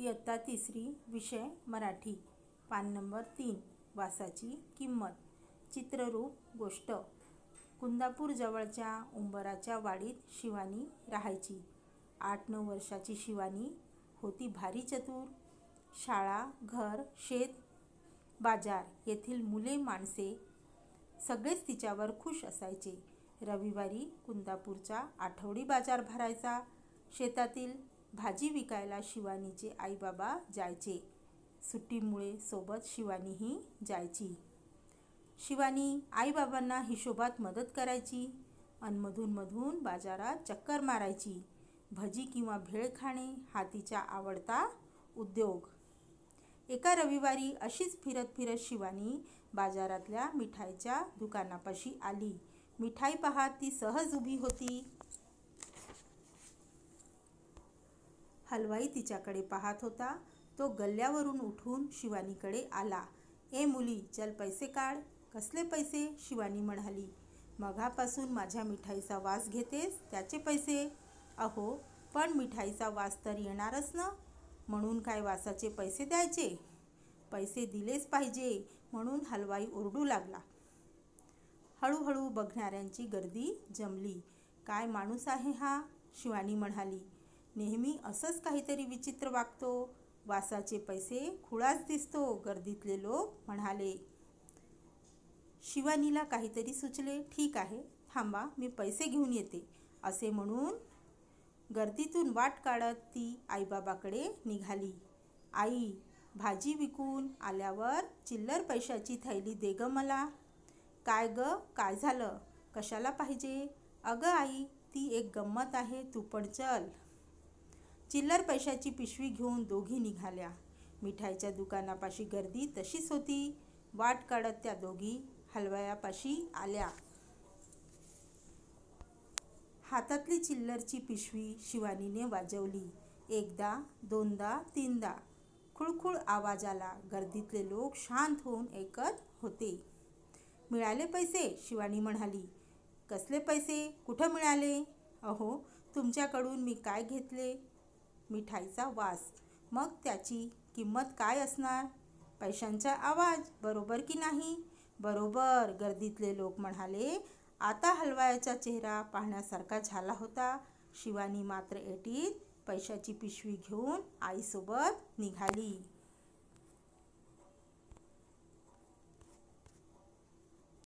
इयत्ता तिसरी विषय मराठी पान नंबर 3 वासाची किंमत। चित्ररूप गोष्ट। कुंदापूर जवळच्या उंबराच्या वाडीत शिवानी राहायची। 8-9 वर्षाची शिवानी होती भारी चतुर। शाळा, घर, शेत, बाजार येथील मुले माणसे सगळेच तिच्यावर खुश असायचे। रविवारी कुंदापूरचा आठवडी बाजार भरायचा। शेतातील भाजी विकायला शिवानीचे आई बाबा जायचे। सुट्टीमुळे सोबत शिवानीही जायची। शिवानी आई बाबांना हिशोबात मदत करायची आणि मधून बाजारात चक्कर मारायची। भजी किंवा भेळ खाणे हा तिचा आवडता उद्योग। एका रविवारी अशीच फिरत शिवानी बाजारातल्या मिठाईच्या दुकानापाशी आली। मिठाई पाहत ती सहज उभी होती। हलवाई तिच्याकडे पाहत होता। तो गल्ल्यावरून उठून शिवानीकडे आला। ए मुली, चल पैसे काढ। कसले पैसे? शिवानी म्हणाली। मघापासून माझ्या मिठाईचा वास घेतेस, त्याचे पैसे। अहो, पण मिठाईचा वास तर येणारच ना, म्हणून काय वासाचे पैसे द्यायचे? पैसे दिलेच पाहिजे, म्हणून हलवाई ओरडू लागला। हळूहळू बघणाऱ्यांची गर्दी जमली। काय माणूस आहे हा, शिवानी म्हणाली। नेहमी असंच काहीतरी विचित्र वागतो, वासाचे पैसे खुळाच दिसतो, गर्दीतले लोक म्हणाले। शिवानीला काहीतरी सुचले। ठीक आहे, थांबा, मी पैसे घेऊन येते, असे म्हणून गर्दीतून वाट काढत ती आईबाबाकडे निघाली। आई, भाजी विकून आल्यावर चिल्लर पैशाची थैली दे ग मला। काय ग, काय झालं? कशाला पाहिजे? अगं आई, ती एक गंमत आहे, तू पण चल। चिल्लर पैशाची पिशवी घेऊन दोघी निघाल्या। मिठाईच्या दुकानापाशी गर्दी तशीच होती। वाट काढत त्या दोघी हलवायापाशी आल्या। हातातली चिल्लरची पिशवी शिवानीने वाजवली। एकदा, दोनदा, तीनदा खुळखुळ आवाज आला। गर्दीतले लोक शांत होऊन ऐकत होते। मिळाले पैसे? शिवानी म्हणाली। कसले पैसे? कुठं मिळाले? अहो, तुमच्याकडून मी काय घेतले? मिठाईचा वास, मग त्याची किंमत काय असणार? पैशांचा आवाज, बरोबर की नाही? बरोबर, गर्दीतले लोक म्हणाले। आता हलवायाचा चेहरा पाहण्यासारखा झाला होता। शिवानी मात्र ऐटीत पैशाची पिशवी घेऊन आईसोबत निघाली।